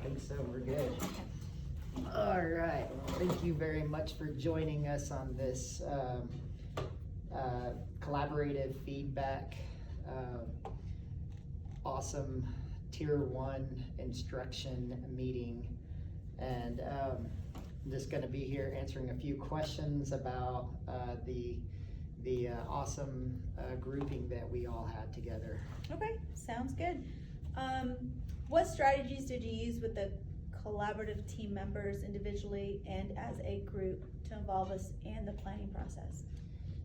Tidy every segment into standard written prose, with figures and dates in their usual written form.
think so, we're good. All right, thank you very much for joining us on this collaborative feedback, awesome Tier 1 instruction meeting. And I'm just gonna be here answering a few questions about the awesome grouping that we all had together. Okay, sounds good. What strategies did you use with the collaborative team members individually and as a group to involve us in the planning process?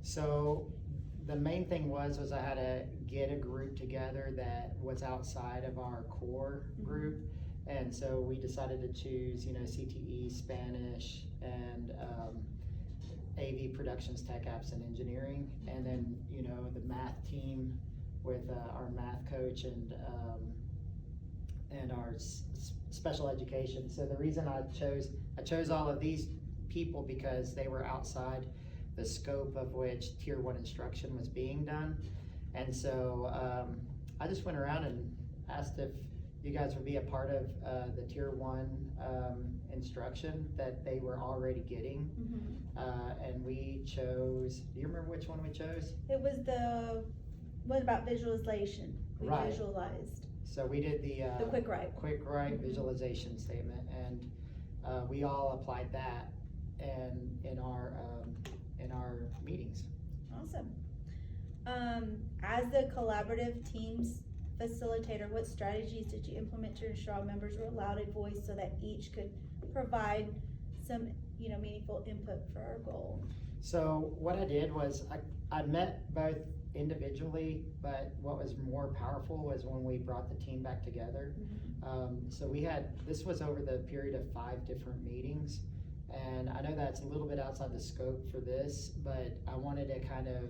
So the main thing was I had to get a group together that was outside of our core group. And so we decided to choose, CTE, Spanish, and AV Productions, Tech Apps, and Engineering. And then, the math team with our math coach and our special education. So the reason I chose all of these people because they were outside the scope of which Tier 1 instruction was being done. And so I just went around and asked if you guys would be a part of the Tier 1 instruction that they were already getting. And we chose, do you remember which one we chose? It was what about visualization? We visualized. So we did the quick write. Quick write visualization statement, and we all applied that in our meetings. Awesome. As the collaborative teams facilitator, what strategies did you implement to ensure all members were allowed a voice so that each could provide some meaningful input for our goal? So what I did was I met both individually, but what was more powerful was when we brought the team back together. So this was over the period of 5 different meetings, and I know that's a little bit outside the scope for this, but I wanted to kind of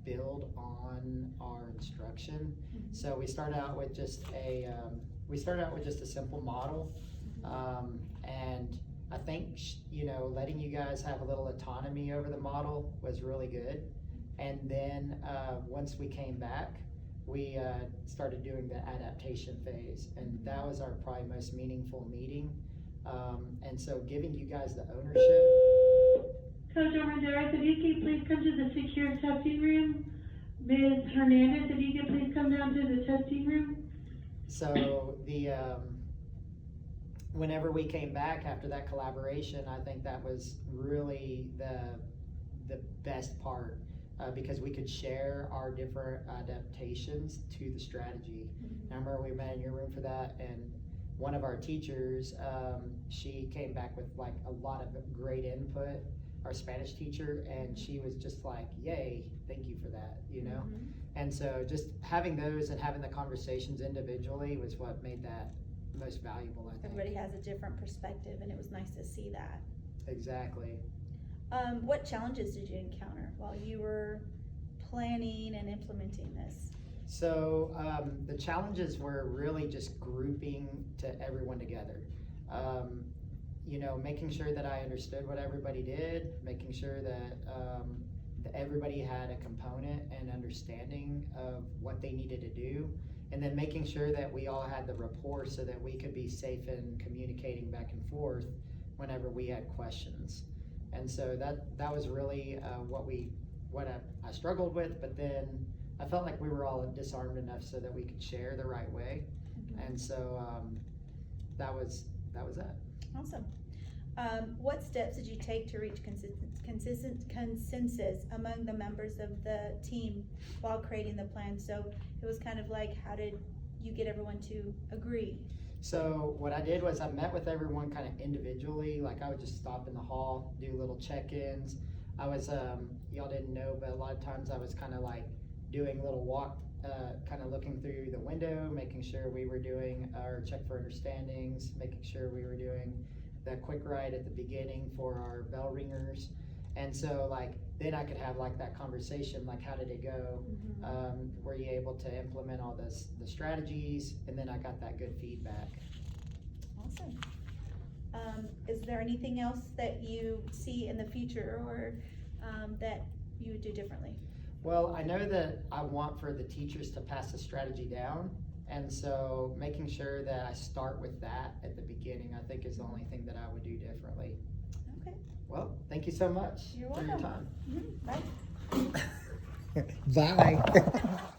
build on our instruction. So we started out with just a simple model, and I think letting you guys have a little autonomy over the model was really good. And then once we came back, we started doing the adaptation phase, and that was our probably most meaningful meeting. And so giving you guys the ownership. Coach Armendariz, if you could please come to the secure testing room. Ms. Hernandez, if you could please come down to the testing room. So whenever we came back after that collaboration, I think that was really the best part. Because we could share our different adaptations to the strategy. And I remember we met in your room for that, and one of our teachers, she came back with like a lot of great input, our Spanish teacher, and she was just like, yay, thank you for that, And so just having those and having the conversations individually was what made that most valuable, I think. Everybody has a different perspective, and it was nice to see that. Exactly. What challenges did you encounter while you were planning and implementing this? So the challenges were really just grouping everyone together. Making sure that I understood what everybody did, making sure that everybody had a component and understanding of what they needed to do, and then making sure that we all had the rapport so that we could be safe in communicating back and forth whenever we had questions. And so that was really what I struggled with, but then I felt like we were all disarmed enough so that we could share the right way. And so that was that. Awesome. What steps did you take to reach consistent consensus among the members of the team while creating the plan? So it was kind of like, how did you get everyone to agree? So what I did was I met with everyone kind of individually. Like I would just stop in the hall, do little check-ins. I was, y'all didn't know, but a lot of times I was kind of like doing a little walk, kind of looking through the window, making sure we were doing our check for understandings, making sure we were doing the quick write at the beginning for our bell ringers. And so like, then I could have like that conversation, like how did it go? Were you able to implement all the strategies? And then I got that good feedback. Awesome. Is there anything else that you see in the future or that you would do differently? Well, I know that I want for the teachers to pass the strategy down, And so making sure that I start with that at the beginning, I think is the only thing that I would do differently. Okay, Well, thank you so much You're for your welcome. time. Bye. Bye.